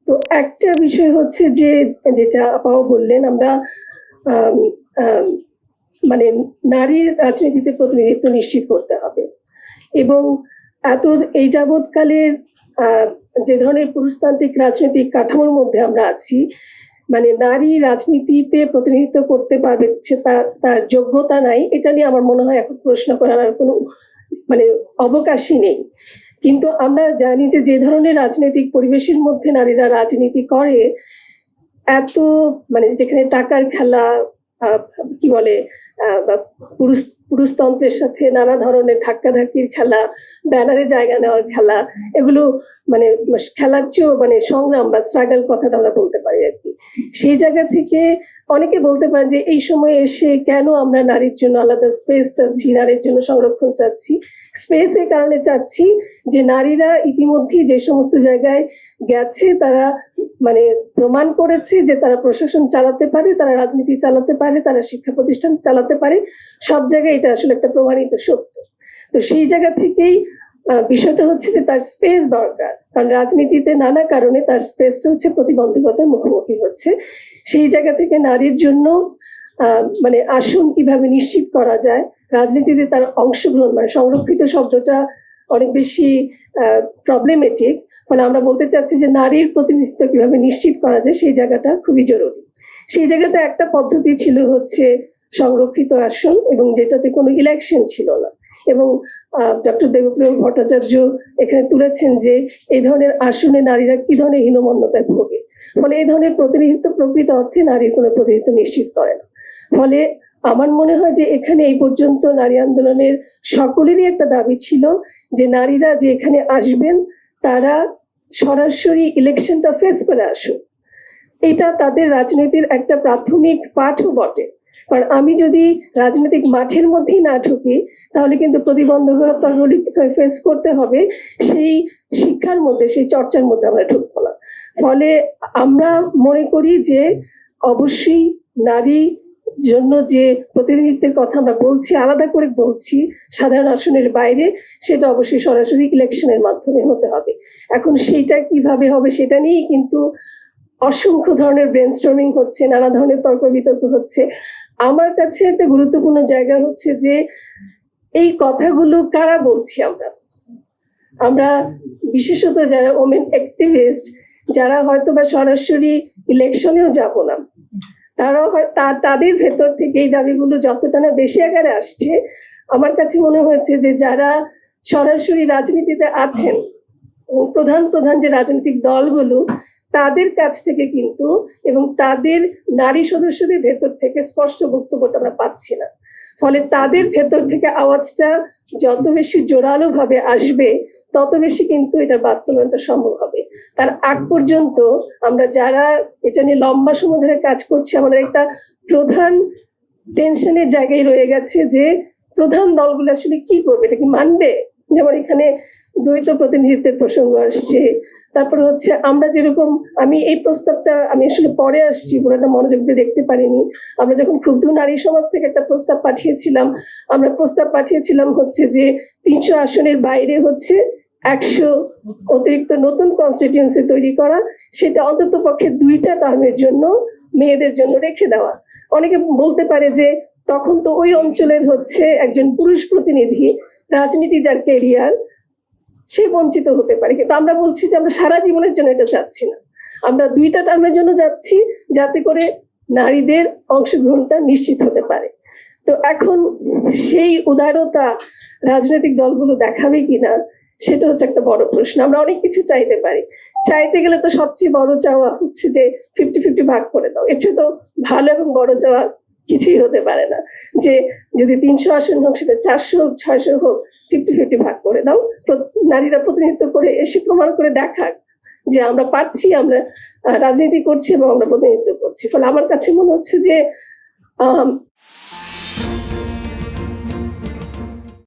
তো একটা বিষয় হচ্ছে যে, যেটা আপাও বললেন, আমরা আম আম মানে নারীর রাজনীতিতে প্রতিনিধিত্ব নিশ্চিত করতে হবে এবং এত এই যাবৎকালের আ যে ধরনের পুরুষতান্ত্রিক রাজনৈতিক কাঠামোর মধ্যে আমরা আছি, মানে নারী রাজনীতিতে প্রতিনিধিত্ব করতে পারবে সে তার যোগ্যতা নাই, এটা নিয়ে আমার মনে হয় এখন প্রশ্ন করার আর কোনো মানে অবকাশই নেই। কিন্তু আমরা জানি যে, যে ধরনের রাজনৈতিক পরিবেশের মধ্যে নারীরা রাজনীতি করে, এত মানে যেখানে টাকার খেলা, আ কি বলে বা পুরুষতন্ত্রের সাথে নানা ধরনের ধাক্কাধাক্কির খেলা, ব্যানারে জায়গা নেওয়ার খেলা, এগুলো মানে খেলার চেয়েও মানে সংগ্রাম বা স্ট্রাগল কথাটা আমরা বলতে পারি আরকি। সেই জায়গা থেকে অনেকে বলতে পারেন যে, এই সময়ে এসে কেন আমরা নারীর জন্য আলাদা স্পেস চাচ্ছি, নারীর জন্য সংরক্ষণ চাচ্ছি? স্পেস এই কারণে চাচ্ছি যে, নারীরা ইতিমধ্যেই যে সমস্ত জায়গায় গেছে, তারা মানে প্রমাণ করেছে যে তারা প্রশাসন চালাতে পারে, তারা রাজনীতি চালাতে পারে, তারা শিক্ষা প্রতিষ্ঠান চালাতে পারে। সব জায়গায় এটা আসলে একটা প্রমাণিত সত্য। তো সেই জায়গা থেকেই বিষয়টা হচ্ছে যে তার স্পেস দরকার। কারণ রাজনীতিতে নানা কারণে তার স্পেসটা হচ্ছে প্রতিবন্ধকতার মুখোমুখি হচ্ছে। সেই জায়গা থেকে নারীর জন্য মানে আসন কিভাবে নিশ্চিত করা যায়, রাজনীতিতে তার অংশগ্রহণ, মানে সংরক্ষিত শব্দটা অনেক বেশি প্রবলেমেটিক। ফলে আমরা বলতে চাচ্ছি যে, নারীর প্রতিনিধিত্ব কিভাবে নিশ্চিত করা যায়, সেই জায়গাটা খুবই জরুরি। সেই জায়গাতে একটা পদ্ধতি ছিল হচ্ছে সংরক্ষিত আসন, এবং যেটাতে কোনো ইলেকশন ছিল না। এবং ডক্টর দেবপ্রিয় ভট্টাচার্য এখানে তুলেছেন যে, এই ধরনের আসনে নারীরা কি ধরনের হীনমন্যতায় ভোগে। ফলে এই ধরনের প্রতিনিধিত্ব প্রকৃত অর্থে নারীর কোনো প্রতিনিধিত্ব নিশ্চিত করে না। ফলে আমার মনে হয় যে, এখানে এই পর্যন্ত নারী আন্দোলনের সকলেরই একটা দাবি ছিল যে, নারীরা যে এখানে আসবেন তারা সরাসরি ইলেকশনটা ফেস করে আসুক। এটা তাদের রাজনীতির একটা প্রাথমিক পাঠও বটে। কারণ আমি যদি রাজনৈতিক মাঠের মধ্যেই না ঢুকি, তাহলে কিন্তু প্রতিবন্ধকতাগুলি ফেস করতে হবে, সেই শিক্ষার মধ্যে, সেই চর্চার মধ্যে আমরা ঢুকবো না। ফলে আমরা মনে করি যে, অবশ্যই নারী জন্য যে প্রতিনিধিত্বের কথা আমরা বলছি, আলাদা করে বলছি সাধারণ আসনের বাইরে, সেটা অবশ্যই সরাসরি ইলেকশনের মাধ্যমে হতে হবে। এখন সেইটা কিভাবে হবে সেটা নিয়েই কিন্তু অসংখ্য ধরনের ব্রেনস্টর্মিং হচ্ছে, নানা ধরনের তর্ক বিতর্ক হচ্ছে। আমার কাছে একটা গুরুত্বপূর্ণ জায়গা হচ্ছে যে, এই কথাগুলো কারা বলছি আমরা? আমরা বিশেষত যারা ওমেন অ্যাক্টিভিস্ট, যারা হয়তোবা সরাসরি ইলেকশনেও যাব না, তারাও তাদের ভেতর থেকে এই দাবিগুলো যতটা না বেশি আকারে আসছে, আমার কাছে মনে হয়েছে যে, যারা সরাসরি রাজনীতিতে আছেন এবং প্রধান যে রাজনৈতিক দলগুলো, তাদের কাছ থেকে কিন্তু এবং তাদের নারী সদস্যদের ভেতর থেকে স্পষ্ট বক্তব্যটা আমরা পাচ্ছি না। ফলে তাদের ভেতর থেকে আওয়াজটা যত বেশি জোরালো ভাবে আসবে, তত বেশি কিন্তু এটার বাস্তবায়নটা সম্ভব হবে। তার আগ পর্যন্ত আমরা যারা এটা নিয়ে লম্বা সময় ধরে কাজ করছি, আমাদের একটা প্রধান টেনশনের জায়গায় রয়ে গেছে যে, প্রধান দলগুলো আসলে কি করবে, এটা কি মানবে? যেমন এখানে দ্বৈত প্রতিনিধিত্বের প্রসঙ্গ আসছে। তারপর হচ্ছে আমরা যেরকম, আমি এই প্রস্তাবটা আমি আসলে পরে আসছি, পুরোটা মনোযোগ দিয়ে দেখতে পারিনি। আমরা যখন ক্ষুব্ধ নারী সমাজ থেকে একটা প্রস্তাব পাঠিয়েছিলাম, আমরা প্রস্তাব পাঠিয়েছিলাম হচ্ছে যে, ৩০০ আসনের বাইরে হচ্ছে ১০০ অতিরিক্ত নতুন কনস্টিটিউয়েন্সি তৈরি করা, সেটা অন্তত পক্ষে ২টা টার্মের জন্য মেয়েদের জন্য রেখে দেওয়া। অনেকে বলতে পারে যে, তখন তো ওই অঞ্চলের হচ্ছে একজন পুরুষ প্রতিনিধি, রাজনীতি যার ক্যারিয়ার, সে বঞ্চিত হতে পারে। কিন্তু আমরা বলছি যে, আমরা সারা জীবনের জন্য এটা চাচ্ছি না। আমরা ২টা টার্মের জন্য যাচ্ছি, যাতে করে নারীদের অংশগ্রহণটা নিশ্চিত হতে পারে। তো এখন সেই উদারতা রাজনৈতিক দলগুলো দেখাবে কিনা, সেটা হচ্ছে একটা বড় প্রশ্ন। আমরা অনেক কিছু চাইতে পারি। চাইতে গেলে তো সবচেয়ে বড় চাওয়া হচ্ছে যে, 50-50 ভাগ করে দাও। এর চেয়ে তো ভালো এবং বড় চাওয়া কিছুই হতে পারে না। যে যদি ৩০০ আসন হোক, সেটা ৪০০ হোক, ৬০০ হোক, 50-50 ভাগ করে দাও। নারীরা প্রতিনিধিত্ব করে এসে প্রমাণ করে দেখাক যে, আমরা পারছি, আমরা রাজনীতি করছি এবং আমরা প্রতিনিধিত্ব করছি। ফলে আমার কাছে মনে হচ্ছে যে,